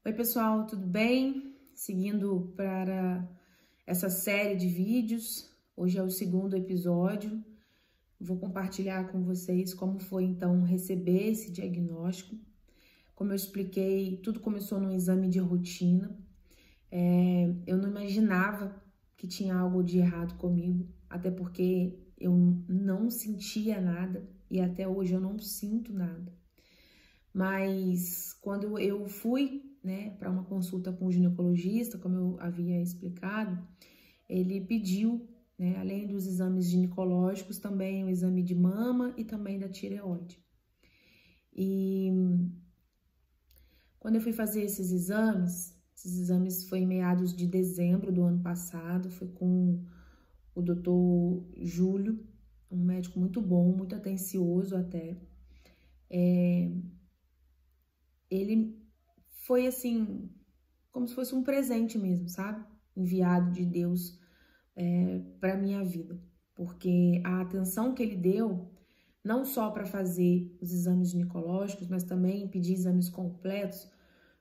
Oi, pessoal, tudo bem? Seguindo para essa série de vídeos, hoje é o segundo episódio. Vou compartilhar com vocês como foi, então, receber esse diagnóstico. Como eu expliquei, tudo começou num exame de rotina. Eu não imaginava que tinha algo de errado comigo, até porque eu não sentia nada e até hoje eu não sinto nada. Mas quando eu fui, para uma consulta com o ginecologista, como eu havia explicado, ele pediu, além dos exames ginecológicos, também o exame de mama e também da tireoide. E quando eu fui fazer esses exames foi em meados de dezembro do ano passado, foi com o doutor Júlio, um médico muito bom, muito atencioso até. Ele foi assim, como se fosse um presente mesmo, sabe? Enviado de Deus para minha vida. Porque a atenção que ele deu, não só para fazer os exames ginecológicos, mas também pedir exames completos,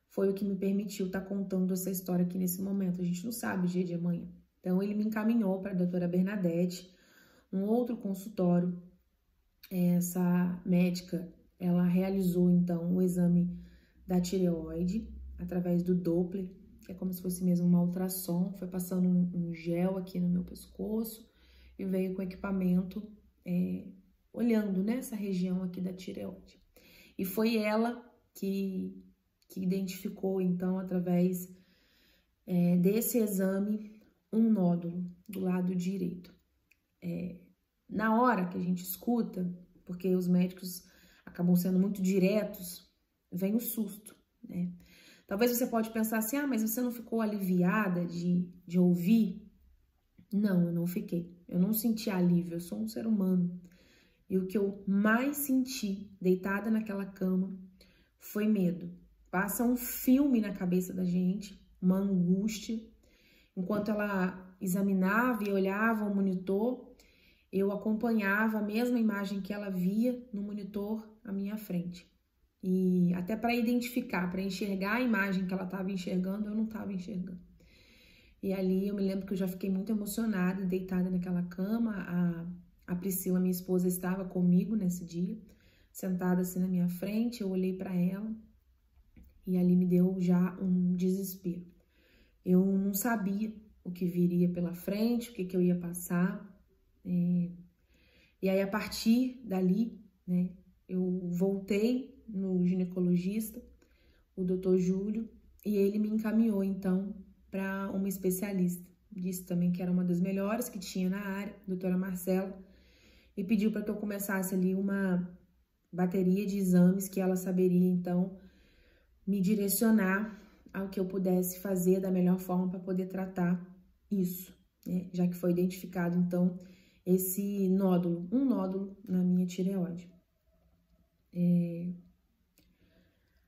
foi o que me permitiu estar contando essa história aqui nesse momento. A gente não sabe o dia de amanhã. Então, ele me encaminhou para a doutora Bernadette, um outro consultório. Essa médica, ela realizou, então, o exame da tireoide, através do Doppler, que é como se fosse mesmo uma ultrassom, foi passando um gel aqui no meu pescoço e veio com equipamento olhando nessa região aqui da tireoide. E foi ela que identificou, então, através desse exame, um nódulo do lado direito. Na hora que a gente escuta, porque os médicos acabam sendo muito diretos, vem o susto, né? Talvez você pode pensar assim, mas você não ficou aliviada de ouvir? Não, eu não fiquei. Eu não senti alívio, eu sou um ser humano. E o que eu mais senti, deitada naquela cama, foi medo. Passa um filme na cabeça da gente, uma angústia. Enquanto ela examinava e olhava o monitor, eu acompanhava a mesma imagem que ela via no monitor à minha frente. E até para identificar, para enxergar a imagem que ela estava enxergando, eu não estava enxergando. E ali eu me lembro que eu já fiquei muito emocionada, deitada naquela cama. A Priscila, minha esposa, estava comigo nesse dia, sentada assim na minha frente. Eu olhei para ela e ali me deu já um desespero. Eu não sabia o que viria pela frente, o que eu ia passar. E aí, a partir dali, eu voltei no ginecologista, o doutor Júlio, e ele me encaminhou, então, para uma especialista. Disse também que era uma das melhores que tinha na área, a doutora Marcela, e pediu para que eu começasse ali uma bateria de exames que ela saberia, então, me direcionar ao que eu pudesse fazer da melhor forma para poder tratar isso, já que foi identificado, então, esse nódulo, um nódulo na minha tireoide.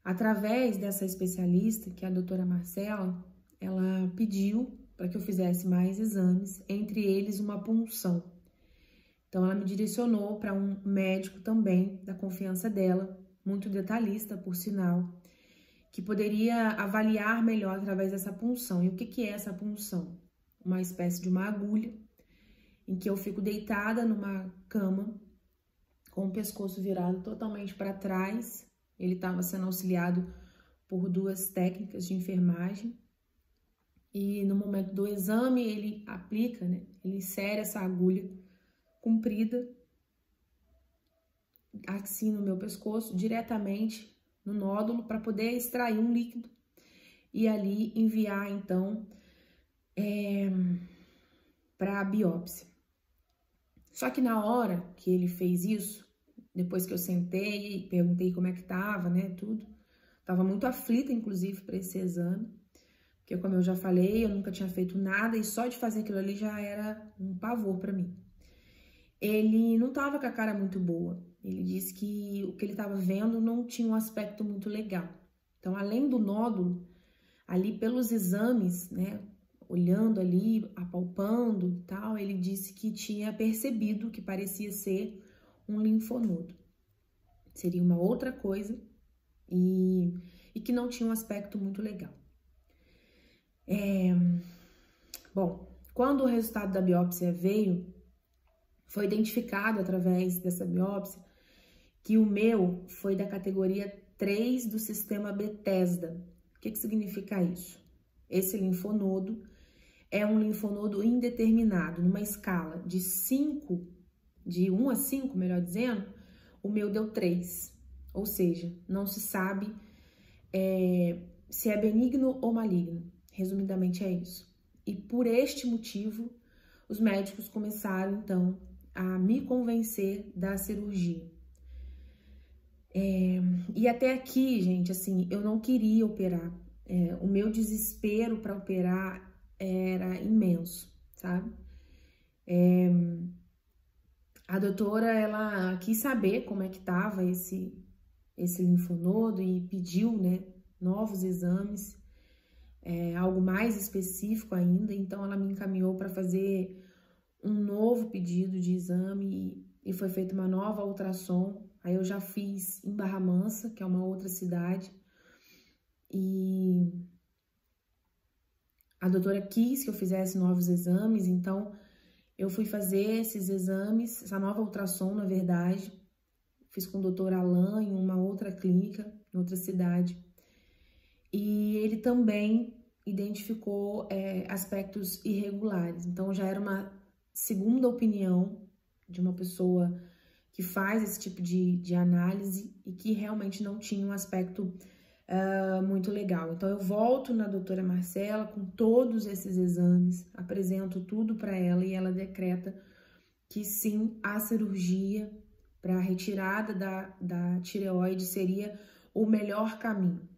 Através dessa especialista, que é a doutora Marcela, ela pediu para que eu fizesse mais exames, entre eles uma punção. Então, ela me direcionou para um médico também da confiança dela, muito detalhista, por sinal, que poderia avaliar melhor através dessa punção. E o que é essa punção? Uma espécie de uma agulha, em que eu fico deitada numa cama, com o pescoço virado totalmente para trás. Ele estava sendo auxiliado por duas técnicas de enfermagem. E no momento do exame, ele aplica, ele insere essa agulha comprida, assim no meu pescoço, diretamente no nódulo, para poder extrair um líquido e ali enviar, então, para a biópsia. Só que na hora que ele fez isso, depois que eu sentei e perguntei como é que tava, tudo, tava muito aflita, inclusive, para esse exame, porque, como eu já falei, eu nunca tinha feito nada e só de fazer aquilo ali já era um pavor para mim. Ele não tava com a cara muito boa. Ele disse que o que ele tava vendo não tinha um aspecto muito legal. Então, além do nódulo, ali pelos exames, olhando ali, apalpando e tal, ele disse que tinha percebido que parecia ser um linfonodo. Seria uma outra coisa. E e que não tinha um aspecto muito legal. Bom, quando o resultado da biópsia veio, foi identificado através dessa biópsia que o meu foi da categoria 3 do sistema Bethesda. O que significa isso? Esse linfonodo é um linfonodo indeterminado, numa escala de 1 a 5, melhor dizendo, o meu deu 3. Ou seja, não se sabe se é benigno ou maligno. Resumidamente é isso. E por este motivo, os médicos começaram, então, a me convencer da cirurgia. E até aqui, gente, assim, eu não queria operar. O meu desespero para operar era imenso, sabe? A doutora, ela quis saber como é que tava esse linfonodo e pediu, né, novos exames, algo mais específico ainda. Então, ela me encaminhou para fazer um novo pedido de exame e foi feita uma nova ultrassom. Aí eu já fiz em Barra Mansa, que é uma outra cidade, e a doutora quis que eu fizesse novos exames, então eu fui fazer esses exames, essa nova ultrassom, na verdade, fiz com o doutor Alain em uma outra clínica, em outra cidade, e ele também identificou aspectos irregulares. Então já era uma segunda opinião de uma pessoa que faz esse tipo de análise e que realmente não tinha um aspecto muito legal. Então eu volto na doutora Marcela com todos esses exames, apresento tudo para ela e ela decreta que sim, a cirurgia para a retirada da tireoide seria o melhor caminho.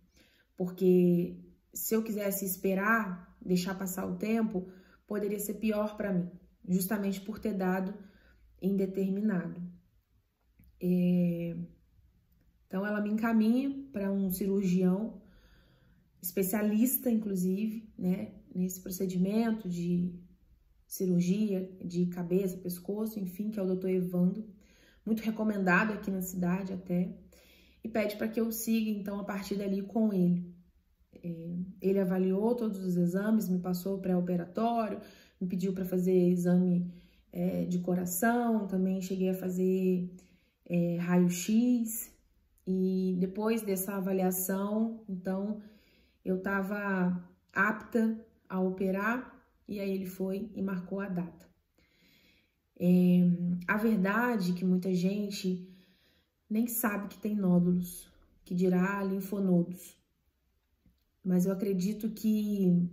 Porque se eu quisesse esperar, deixar passar o tempo, poderia ser pior para mim, justamente por ter dado indeterminado. Então, ela me encaminha para um cirurgião, especialista, inclusive, né, nesse procedimento de cirurgia de cabeça, pescoço, enfim, que é o Dr. Evandro, muito recomendado aqui na cidade até, e pede para que eu siga, então, a partir dali com ele. Ele avaliou todos os exames, me passou o pré-operatório, me pediu para fazer exame de coração, também cheguei a fazer raio-x, e depois dessa avaliação, então, eu estava apta a operar, e aí ele foi e marcou a data. A verdade é que muita gente nem sabe que tem nódulos, que dirá linfonodos. Mas eu acredito que...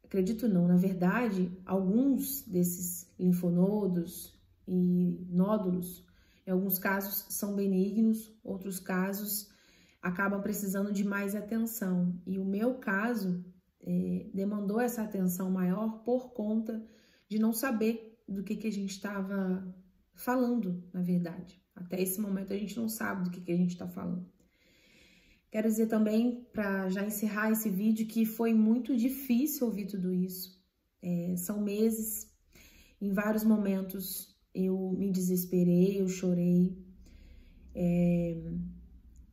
Acredito não, na verdade, alguns desses linfonodos e nódulos, em alguns casos são benignos, outros casos acabam precisando de mais atenção. E o meu caso demandou essa atenção maior por conta de não saber do que a gente estava falando, na verdade. Até esse momento a gente não sabe do que a gente está falando. Quero dizer também, para já encerrar esse vídeo, que foi muito difícil ouvir tudo isso. São meses, em vários momentos eu me desesperei, eu chorei.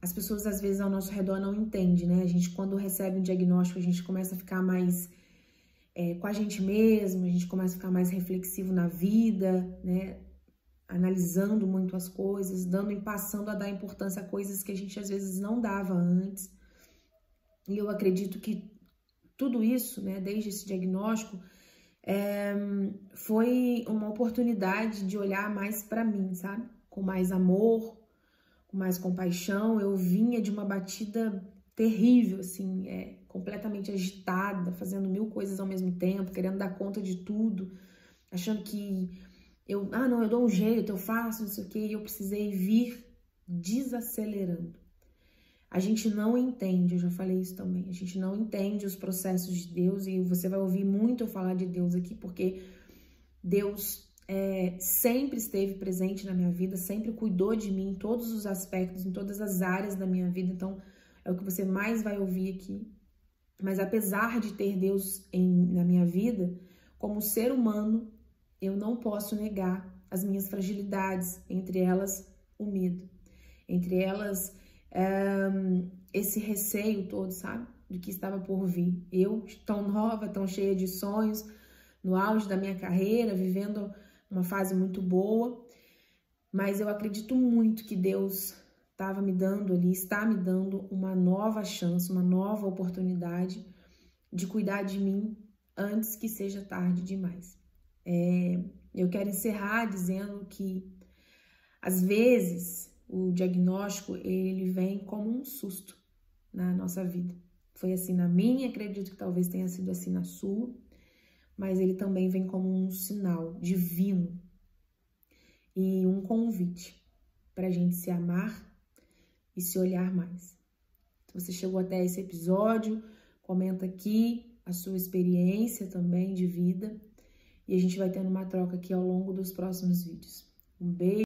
As pessoas, às vezes, ao nosso redor não entendem, né? A gente, quando recebe um diagnóstico, a gente começa a ficar mais com a gente mesmo, a gente começa a ficar mais reflexivo na vida, né? Analisando muito as coisas, passando a dar importância a coisas que a gente às vezes não dava antes. E eu acredito que tudo isso, né, desde esse diagnóstico, foi uma oportunidade de olhar mais para mim, sabe? Com mais amor, com mais compaixão. Eu vinha de uma batida terrível, assim, completamente agitada, fazendo 1000 coisas ao mesmo tempo, querendo dar conta de tudo, achando que eu dou um jeito, eu faço, não sei o quê, e eu precisei vir desacelerando. A gente não entende, eu já falei isso também, a gente não entende os processos de Deus, e você vai ouvir muito eu falar de Deus aqui, porque Deus sempre esteve presente na minha vida, sempre cuidou de mim em todos os aspectos, em todas as áreas da minha vida, então é o que você mais vai ouvir aqui. Mas apesar de ter Deus na minha vida, como ser humano, eu não posso negar as minhas fragilidades, entre elas o medo, entre elas esse receio todo, sabe? Do que estava por vir. Eu, tão nova, tão cheia de sonhos, no auge da minha carreira, vivendo uma fase muito boa, mas eu acredito muito que Deus estava me dando ali, está me dando uma nova chance, uma nova oportunidade de cuidar de mim antes que seja tarde demais. Eu quero encerrar dizendo que, às vezes, o diagnóstico, ele vem como um susto na nossa vida. Foi assim na minha, acredito que talvez tenha sido assim na sua, mas ele também vem como um sinal divino e um convite para a gente se amar e se olhar mais. Se você chegou até esse episódio, comenta aqui a sua experiência também de vida e a gente vai tendo uma troca aqui ao longo dos próximos vídeos. Um beijo.